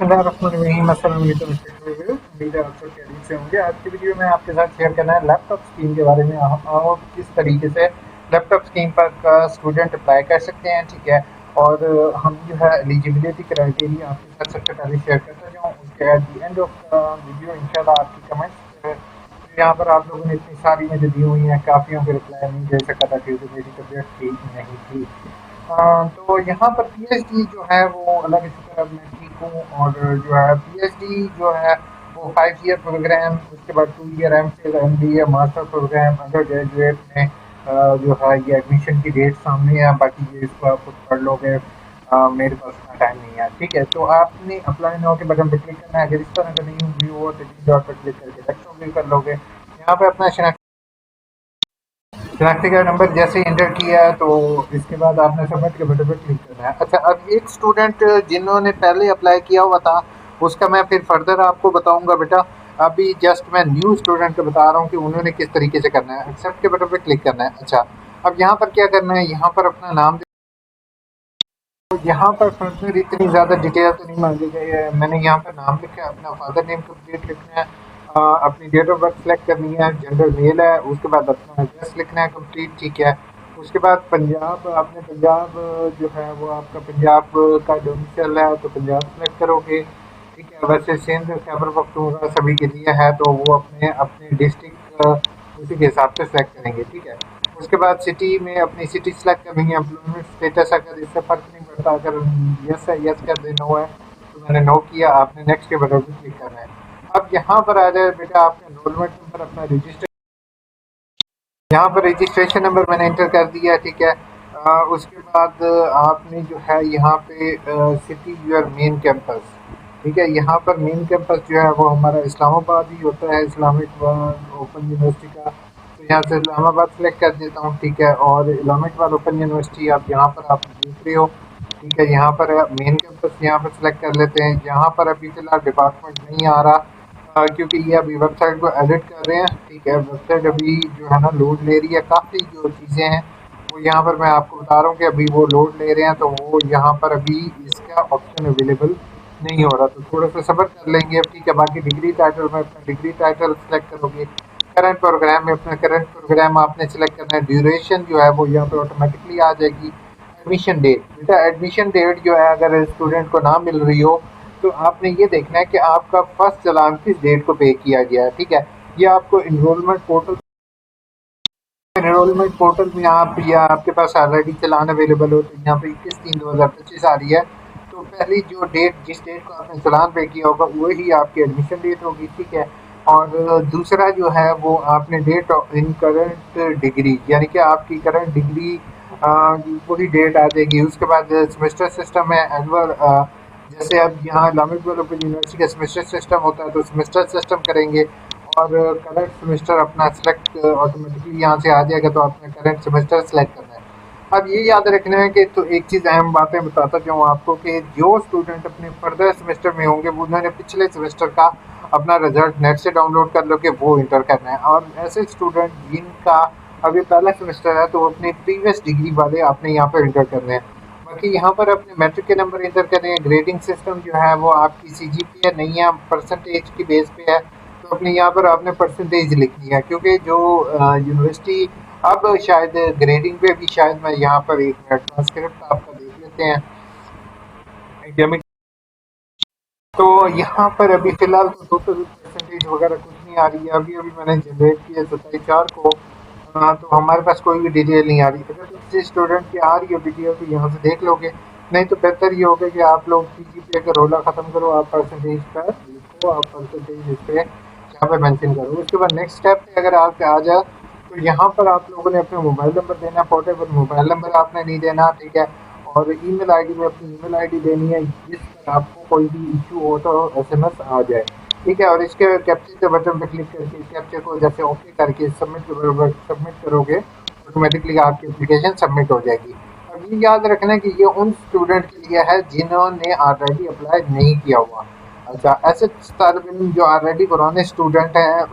बिस्मिल्लाहिर्रहमानिर्रहीम, अस्सलाम वालेकुम। उम्मीद है आप सब खैरियत से होंगे। आज की वीडियो में आपके साथ शेयर करना है लैपटॉप स्कीम के बारे में। और किस तरीके से लैपटॉप स्कीम पर का स्टूडेंट अप्लाई कर सकते हैं, ठीक है। और हम जो है एलिजिबिलिटी क्राइटेरिया आपके साथ सबसे पहले शेयर करता जाऊँ, उसके at the end of video इंशाल्लाह आपकी कमेंट्स यहाँ पर आप लोगों ने इतनी सारी मुझे दी हुई हैं, काफ़ियों के रिप्लाई नहीं दे सका था क्योंकि मेरी तबीयत ठीक नहीं थी। तो यहाँ पर पीएचडी जो है वो अल्लाह के शुक्र अब मैं ठीक हूँ। और जो है पीएचडी जो है वो 5 ईयर प्रोग्राम, उसके बाद 2 year MPhil MBA master programme undergraduate में जो है ये एडमिशन की डेट सामने है। बाकी ये इसको आप खुद पढ़ लोगे, मेरे पास इतना टाइम नहीं है, ठीक है। तो आपने अप्लाई नाउ के बटन पर क्लिक करना है। अगर इस तरह का नहीं व्यू हो तो थ्री डॉट पर क्लिक करके नेक्स्ट व्यू कर लोगे। यहाँ पे अपना शनाख्ती कार्ड नंबर जैसे ही इंटर किया है तो इसके बाद आपने सबमिट के बटन पर क्लिक करना है। अच्छा, अब एक स्टूडेंट जिन्होंने पहले अप्लाई किया हुआ था उसका मैं फिर फर्दर आपको बताऊंगा बेटा। अभी जस्ट मैं न्यू स्टूडेंट को बता रहा हूँ कि उन्होंने किस तरीके से करना है। एक्सेप्ट के बटन पर क्लिक करना है। अच्छा, अब यहाँ पर क्या करना है, यहाँ पर अपना नाम यहाँ पर फर्दर इतनी ज़्यादा डिटेल तो नहीं मांगी गई है। मैंने यहाँ पर नाम लिखा है, अपना फादर नेम कंप्लीट लिखना है, अपनी डेट ऑफ बर्थ सेलेक्ट करनी है, जेंडर मेल है, उसके बाद अपना एड्रेस लिखना है कंप्लीट, ठीक है। उसके बाद पंजाब, आपने पंजाब जो है वो आपका पंजाब का डोमिसाइल है तो पंजाब सेलेक्ट करोगे, ठीक है। वैसे सिंध खैबर पख्तूनख्वा सभी के लिए है तो वो अपने अपने डिस्ट्रिक्ट उसी के हिसाब से सेलेक्ट करेंगे, ठीक है। उसके बाद सिटी में अपनी सिटी सेलेक्ट करनी है। एम्प्लॉयमेंट स्टेटस अगर इससे फ़र्क नहीं पड़ता, अगर यस है यस कर दे, नो है तो मैंने नो किया, आपने नेक्स्ट के बटन पर क्लिक करना है। अब यहाँ पर आ जाए बेटा आपका एनरोलमेंट नंबर, अपना रजिस्टर, यहाँ पर रजिस्ट्रेशन नंबर मैंने इंटर कर दिया, ठीक है। उसके बाद आपने जो है यहाँ पे सिटी योर मेन कैंपस, ठीक है। यहाँ पर मेन कैंपस जो है वो हमारा इस्लामाबाद ही होता है, इस्लामिक ओपन यूनिवर्सिटी का। तो यहाँ से इस्लामाबाद सेलेक्ट कर देता हूँ, ठीक है। और इस्लामाबाद ओपन यूनिवर्सिटी आप यहाँ पर आप देख रहे हो, ठीक है। यहाँ पर मेन कैंपस यहाँ पर सेलेक्ट कर लेते हैं। यहाँ पर अभी फ़िलहाल डिपार्टमेंट नहीं आ रहा, क्योंकि ये अभी वेबसाइट को एडिट कर रहे हैं, ठीक है। वेबसाइट अभी जो है ना लोड ले रही है, काफ़ी जो चीज़ें हैं वो यहाँ पर मैं आपको बता रहा हूँ कि अभी वो लोड ले रहे हैं, तो वो यहाँ पर अभी इसका ऑप्शन अवेलेबल नहीं हो रहा, तो थोड़ा सा सब्र कर लेंगे अब, ठीक है। बाकी डिग्री टाइटल में अपना डिग्री टाइटल सेलेक्ट करोगे। करंट प्रोग्राम में अपना करंट प्रोग्राम आपने सेलेक्ट करना है। ड्यूरेशन जो है वो यहाँ पर ऑटोमेटिकली आ जाएगी। एडमिशन डेट, बेटा एडमिशन डेट जो है अगर स्टूडेंट को ना मिल रही हो तो आपने ये देखना है कि आपका फर्स्ट चालान किस डेट को पे किया गया है, ठीक है। ये आपको इनरोलमेंट पोर्टल में आप या आपके पास ऑलरेडी चालान अवेलेबल हो तो यहाँ पे 21/3/2025 आ रही है। तो पहली जो डेट, जिस डेट को आपने चालान पे किया होगा वही आपकी एडमिशन डेट होगी, ठीक है। और दूसरा जो है वो आपने डेट इन करंट डिग्री, यानी कि आपकी करंट डिग्री वही डेट आ जाएगी। उसके बाद सेमेस्टर सिस्टम है एनुअल, जैसे अब यहाँ इस्लामिक ओपन यूनिवर्सिटी का सेमेस्टर सिस्टम होता है तो सेमेस्टर सिस्टम करेंगे। और करंट सेमेस्टर अपना सेलेक्ट ऑटोमेटिकली यहाँ से आ जाएगा, तो आपने करंट सेमेस्टर सेलेक्ट करना है। अब ये याद रखना है कि, तो एक चीज़ अहम बातें बताता जाऊँ आपको कि जो स्टूडेंट अपने फर्दर सेमेस्टर में होंगे वो उन्होंने पिछले सेमेस्टर का अपना रिजल्ट नेट से डाउनलोड कर लो के वो इंटर करना है। और ऐसे स्टूडेंट जिनका अभी पहला सेमेस्टर है तो वो अपनी प्रीवियस डिग्री वाले आपने यहाँ पर इंटर करने हैं। बाकी यहाँ पर अपने मैट्रिक के नंबर इंटर करने हैं। ग्रेडिंग सिस्टम जो है वो आपकी सीजीपीए नहीं है, परसेंटेज की बेस पे है, तो अपने यहाँ पर आपने परसेंटेज लिखनी है, क्योंकि जो यूनिवर्सिटी अब शायद ग्रेडिंग पे भी, शायद मैं यहाँ पर एक मिनट ट्रांसक्रिप्ट आपका देख लेते हैं एकेडमिक। तो यहाँ पर अभी फ़िलहाल तो टोटल परसेंटेज वगैरह कुछ नहीं आ रही है। अभी अभी मैंने जनरेट किया 27/4 को। तो हमारे पास कोई भी डिटेल नहीं आ रही। अगर किसी स्टूडेंट की आ रही हो डिटेल तो यहाँ से देख लोगे, नहीं तो बेहतर ये होगा कि आप लोग सीजीपीए का रोला ख़त्म करो, आप परसेंटेज पर लिखो, आप परसेंटेज इस पर यहाँ पर मेंशन करो। उसके बाद नेक्स्ट स्टेप पे अगर आप आ जाए तो यहाँ पर आप लोगों ने अपना मोबाइल नंबर देना, पोर्टेबल मोबाइल नंबर आपने नहीं देना, ठीक है। और ईमेल आईडी में अपनी ईमेल आईडी देनी है जिस पर आपको कोई भी इशू हो तो एसएमएस आ जाए, ठीक है। और इसके कैप्चर के बटन पर क्लिक करके कैप्चर को जैसे ओके करके सबमिट करोगे, ऑटोमेटिकली आपकी एप्लीकेशन सबमिट हो जाएगी। अब ये याद रखना है कि ये उन स्टूडेंट के लिए है जिन्होंने ऑलरेडी अप्लाई नहीं किया हुआ। अच्छा, ऐसे तालिब इल्म जो ऑलरेडी पुराने स्टूडेंट हैं,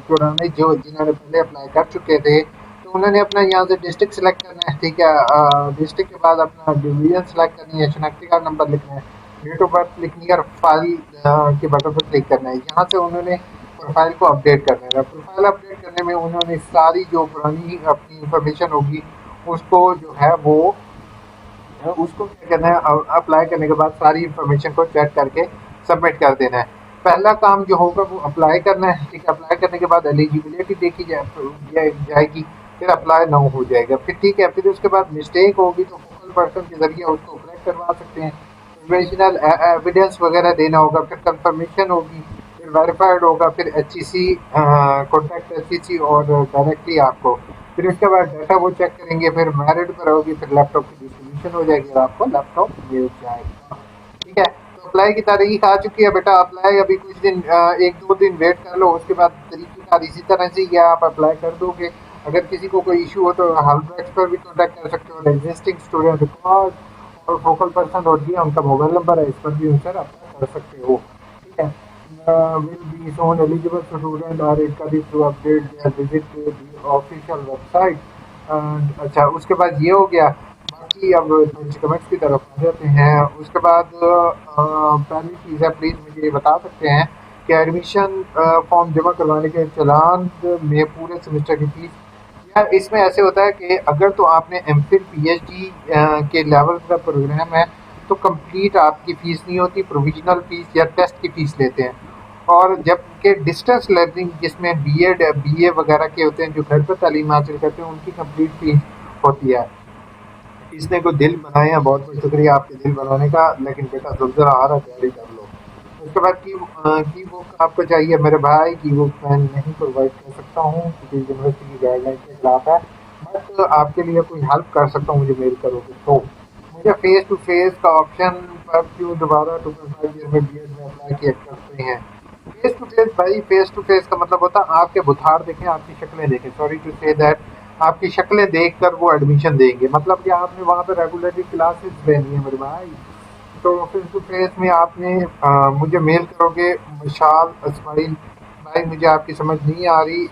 पुराने जो जिन्होंने पहले अप्लाई कर चुके थे, तो उन्होंने अपना यहाँ से डिस्ट्रिक्ट सेलेक्ट करना है, ठीक है। डिस्ट्रिक्ट के बाद अपना डिवीज़न सेलेक्ट करनी है, शनाख्ती कार्ड नंबर लिखना है। डेट ऑफ बर्थ लिखनी है और फाइल के बटन पर क्लिक करना है। यहाँ से उन्होंने प्रोफाइल को अपडेट करना है। प्रोफाइल अपडेट करने में उन्होंने सारी जो पुरानी अपनी इंफॉर्मेशन होगी उसको जो है वो उसको क्या करना है, अप्लाई करने के बाद सारी इंफॉर्मेशन को चेक करके सबमिट कर देना है। पहला काम जो होगा वो अप्लाई करना है, ठीक है। अप्लाई करने के बाद एलिजिबिलिटी देखी जाएगी, फिर अप्लाई नाउ हो जाएगा, फिर ठीक है। फिर उसके बाद मिस्टेक होगी तो फोकल पर्सन के जरिए उसको करेक्ट करवा सकते हैं। प्रोविजनल एविडेंस वगैरह देना होगा, फिर कंफर्मेशन होगी, फिर वेरीफाइड होगा, फिर H E C contact H E C और डायरेक्टली आपको, फिर उसके बाद डाटा वो चेक करेंगे, फिर मेरिट पर होगी, फिर लैपटॉप की डिस्ट्रीब्यूशन हो जाएगी और आपको लैपटॉप मिल जाएगा, ठीक है। तो अप्लाई की तारीख आ चुकी है बेटा, अप्लाई अभी कुछ दिन एक दो दिन वेट कर लो, उसके बाद तरीक़ेकार इसी तरह से ही आप अप्लाई कर दोगे। अगर किसी को कोई इशू हो तो हेल्प डेस्क पर भी कॉन्टैक्ट कर सकते हो। एग्जिस्टिंग स्टूडेंट रिकॉर्ड और फोकल पर्सन डॉट दिया उनका मोबाइल नंबर है, इस पर भी उनसे रब्ता कर सकते हो, ठीक है। Will be shown eligible student are encouraged to update their visit to the official website। अच्छा, उसके बाद ये हो गया। बाकी अब थोड़ी सी कमेंट्स की तरफ आ जाते हैं। उसके बाद पहली चीज़ है, प्लीज़ मुझे ये बता सकते हैं कि एडमिशन फॉर्म जमा करवाने के चालान में पूरे सेमेस्टर की फीस, यार इसमें ऐसे होता है कि अगर तो आपने एमफिल पीएचडी के लेवल का प्रोग्राम है तो कंप्लीट आपकी फीस नहीं होती, प्रोविजनल फीस या टेस्ट की फीस लेते हैं। और जबकि डिस्टेंस लर्निंग जिसमें बीएड बीए वगैरह के होते हैं, जो घर पर तालीम हासिल करते हैं, उनकी कंप्लीट फीस होती है। इसने को दिल बनाए हैं, बहुत बहुत शुक्रिया आपके दिल बनाने का, लेकिन बेटा जुलझला आ रहा, तैयारी कर लो। उसके बाद की बुक आपको चाहिए मेरे भाई, की बुक मैं नहीं प्रोवाइड कर सकता हूँ क्योंकि यूनिवर्सिटी की गाइडलाइन के खिलाफ है, बट आपके लिए कोई हेल्प कर सकता हूँ, मुझे मेल करोगे तो। मुझे फेस टू फेस का ऑप्शन पर क्यों दोबारा 2.5 ईयर में बी एड में अप्लाई किया करते हैं। फेस टू फेस भाई, फेस टू फेस का मतलब होता है आपके बुखार देखें, आपकी शक्लें देखें, सॉरी टू से दैट, आपकी शक्लें देखकर वो एडमिशन देंगे, मतलब कि आपने वहाँ पे रेगुलरली क्लासेस लेनी है मेरे भाई। तो फेस टू फेस में आपने मुझे मेल करोगे मशाल इस्माइल भाई, मुझे आपकी समझ नहीं आ रही।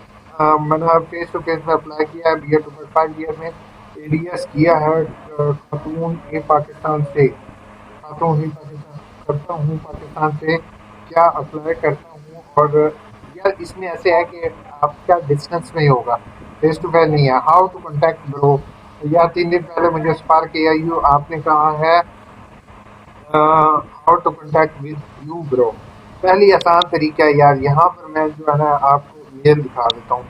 मैंने फेस टू फेस में अप्लाई किया है, बी एड 2.5 ईयर में एडीएस किया है, खातून ए पाकिस्तान से, खातून ही पाकिस्तान करता हूँ पाकिस्तान से, क्या अप्लाई करता हूँ। और यार इसमें ऐसे है कि आपका डिस्टेंस में ही होगा, फेस टू फेस नहीं है। हाउ टू कॉन्टैक्ट ब्रो, यार 3 दिन पहले मुझे स्पार्क ए आई यू आपने कहा है how to contact with you bro. पहली आसान तरीका है यार, यहाँ पर मैं जो है ना आपको मेल दिखा देता हूँ।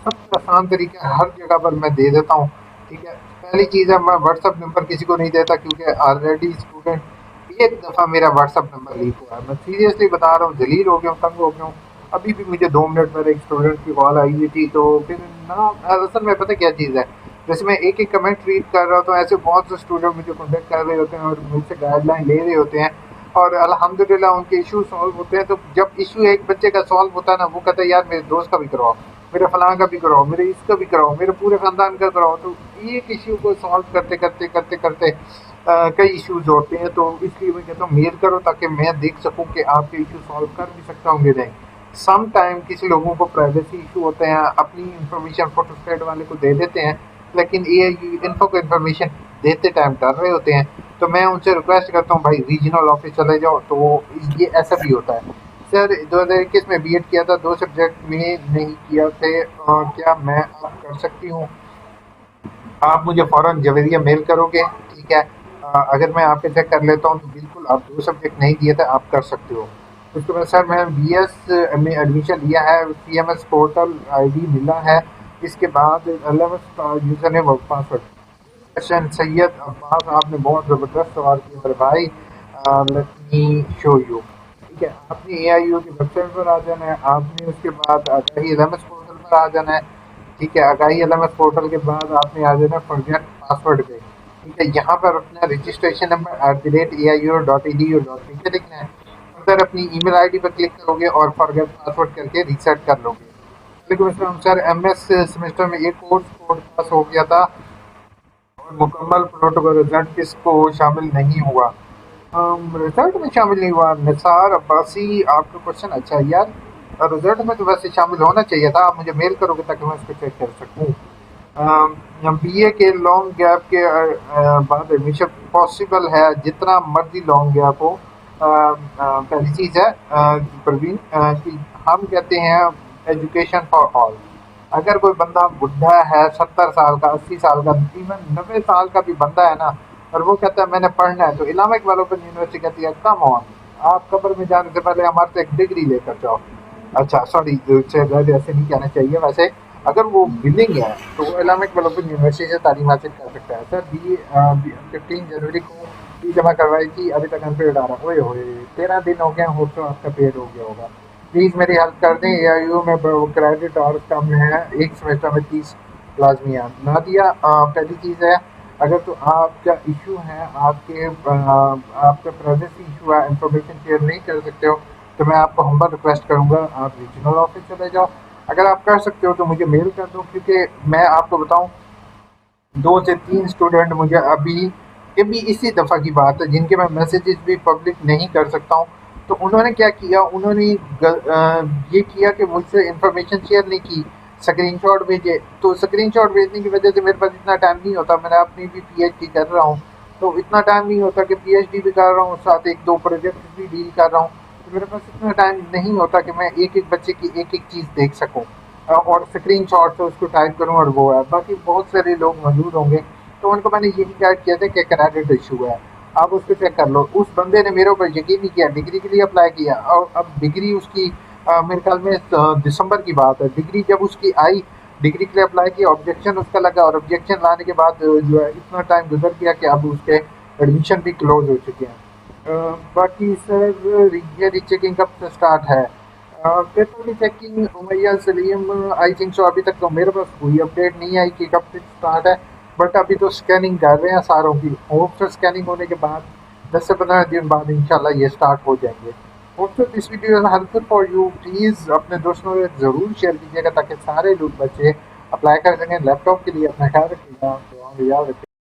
सबसे आसान तरीका हर जगह पर मैं दे देता हूँ, ठीक है। पहली चीज़ है, मैं व्हाट्सअप नंबर किसी को नहीं देता क्योंकि ऑलरेडी स्टूडेंट एक दफ़ा मेरा व्हाट्सअप नंबर लीक हुआ है, मैं सीरियसली बता रहा हूँ, जलील हो गया हूँ, तंग हो गया हूँ। अभी भी मुझे 2 मिनट पहले एक स्टूडेंट की कॉल आई हुई थी, तो फिर ना असल में पता क्या चीज़ है, जैसे मैं एक एक कमेंट रीड कर रहा हूँ तो ऐसे बहुत से स्टूडेंट मुझे कॉन्टेक्ट कर रहे होते हैं और मुझसे गाइडलाइन ले रहे होते हैं, और अल्हम्दुलिल्लाह उनके इशू सॉल्व होते हैं। तो जब इशू एक बच्चे का सॉल्व होता है ना, वो कहता है यार मेरे दोस्त का भी करवाओ, मेरे फलां का भी कराओ, मेरे इसका भी कराओ, मेरे पूरे ख़ानदान का कराओ। तो एक इशू को सॉल्व करते करते करते करते कई इश्यूज होते हैं, तो इसलिए मैं कहता हूँ मेल करो ताकि मैं देख सकूँ कि आपके इशू सॉल्व कर भी सकता हूँ कि नहीं। सम टाइम किसी लोगों को प्राइवेसी इशू होते हैं, अपनी इंफॉर्मेशन फोटोस्टेट वाले को दे देते हैं, लेकिन ये इन्फो को इन्फॉर्मेशन देते टाइम डर रहे होते हैं। तो मैं उनसे रिक्वेस्ट करता हूँ भाई रीजनल ऑफिस चले जाओ, तो ये ऐसा भी होता है। सर 2021 में बीएड किया था, 2 सब्जेक्ट में नहीं किया थे, क्या मैं अब कर सकती हूँ। आप मुझे फ़ौरन जवेरिया मेल करोगे, ठीक है। अगर मैं आपके चेक कर लेता हूँ तो बिल्कुल आप 2 सब्जेक्ट नहीं दिए थे, आप कर सकते हो। उसके बाद सर मैं बीएस में एडमिशन लिया है, सीएमएस पोर्टल आईडी मिला है, इसके बाद एलएमएस का यूज़र नेम और पासवर्ड। क्वेश्चन सैयद अब्बास, आपने बहुत ज़बरदस्त सवाल किया मेरे भाई। लेट मी शो यू, ठीक है। आपने एआईयू की वेबसाइट पर आ जाना है, आपने उसके बाद आगाही एलएमएस पोर्टल पर आ जाना है, ठीक है। आगाही एलएमएस पोर्टल के बाद आपने आ जाना है फॉरगेट पासवर्ड पे, ठीक है। यहाँ पर अपना रजिस्ट्रेशन नंबर @AIU.edu.pk लिखना है, उधर अपनी ईमेल आईडी पर क्लिक करोगे और फॉरगेट पासवर्ड करके रीसेट कर लोगे। वालेकुम अस्सलाम सर, एमएस सेमेस्टर में एक कोड पास हो गया था और मुकम्मल प्रोटोकॉल रिजल्ट किसको शामिल नहीं हुआ। रिजल्ट में शामिल नहीं हुआ, निसार अब्बासी आपका क्वेश्चन अच्छा है यार। रिजल्ट में तो वैसे शामिल होना चाहिए था, आप मुझे मेल करोगे ताकि मैं उसको चेक कर सकूँ। बीए के लॉन्ग गैप के बाद एडमिशन पॉसिबल है, जितना मर्जी लॉन्ग गैप हो। पहली चीज़ है प्रवीण, कि हम कहते हैं एजुकेशन फॉर ऑल। अगर कोई बंदा बुढ़ा है, 70 साल का, 80 साल का, इवन 90 साल का भी बंदा है ना, और वो कहता है मैंने पढ़ना है, तो इलामा इकबाल ओपन यूनिवर्सिटी कहती है कम ऑन, आप कब्र में जाने से पहले हमारे से एक डिग्री लेकर जाओ। अच्छा सॉरी, ऐसे नहीं कहना चाहिए वैसे। अगर वो विलिंग है तो वो इस्लामिक डेवलपमेंट यूनिवर्सिटी से तालीम हासिल कर सकता है। सर बी 15 जनवरी को फी जमा करवाई थी, अभी तक अनपेड आ रहा। ओए होए, 13 दिन हो गए, हो तो आपका पेड हो गया होगा। प्लीज़ मेरी हेल्प कर दें। ए आई यू में क्रेडिट और कम है, एक सेमेस्टर में 30 लाजमी है ना दिया। पहली चीज़ है, अगर तो आपका इशू है, आपका प्राइवेसी इशू है, इंफॉर्मेशन शेयर नहीं कर सकते हो, तो मैं आपको हम्बल रिक्वेस्ट करूँगा आप रीजनल ऑफिस चले जाओ। अगर आप कर सकते हो तो मुझे मेल कर दो, क्योंकि मैं आपको बताऊँ, 2 से 3 स्टूडेंट मुझे अभी, ये भी इसी दफ़ा की बात है, जिनके मैं मैसेजेस भी पब्लिक नहीं कर सकता हूँ। तो उन्होंने क्या किया, उन्होंने ये किया कि मुझसे इंफॉर्मेशन शेयर नहीं की, स्क्रीनशॉट भेजे। तो स्क्रीनशॉट भेजने की वजह से मेरे पास इतना टाइम नहीं होता, मैंने अपनी भी पीएचडी कर रहा हूँ, तो इतना टाइम नहीं होता कि पीएचडी भी कर रहा हूँ, साथ एक दो प्रोजेक्ट भी डील कर रहा हूँ। तो मेरे पास इतना टाइम नहीं होता कि मैं एक एक बच्चे की एक एक चीज़ देख सकूँ और स्क्रीन शॉट से उसको टाइप करूँ और वो है। बाकी बहुत सारे लोग मौजूद होंगे, तो उनको मैंने यही गाइड किया था कि क्रेडिट इशू है, आप उसको चेक कर लो। उस बंदे ने मेरे ऊपर यकीन नहीं किया, डिग्री के लिए अप्लाई किया, और अब डिग्री उसकी मेरे ख्याल में दिसंबर की बात है। डिग्री जब उसकी आई, डिग्री के लिए अप्लाई किया, ऑब्जेक्शन उसका लगा, और ऑब्जेक्शन लाने के बाद जो है इतना टाइम गुजर गया कि अब उसके एडमिशन भी क्लोज हो चुके हैं। बाकी सर ये रीचेकिंग कब से स्टार्ट है? पेपर की checking Umayya Salim, I think so. अभी तक तो मेरे पास कोई अपडेट नहीं आई कि कब से स्टार्ट है, बट अभी तो स्कैनिंग कर रहे हैं सारों की। होप सो स्कैनिंग होने के बाद 10 से 15 दिन बाद इंशाल्लाह ये स्टार्ट हो जाएंगे। Hope so this video is helpful for you. Please अपने दोस्तों के ज़रूर शेयर कीजिएगा, ताकि सारे लोग बच्चे अप्लाई कर सकें। लैपटॉप के लिए अपना ख्याल रखिएगा, तो याद रखिएगा।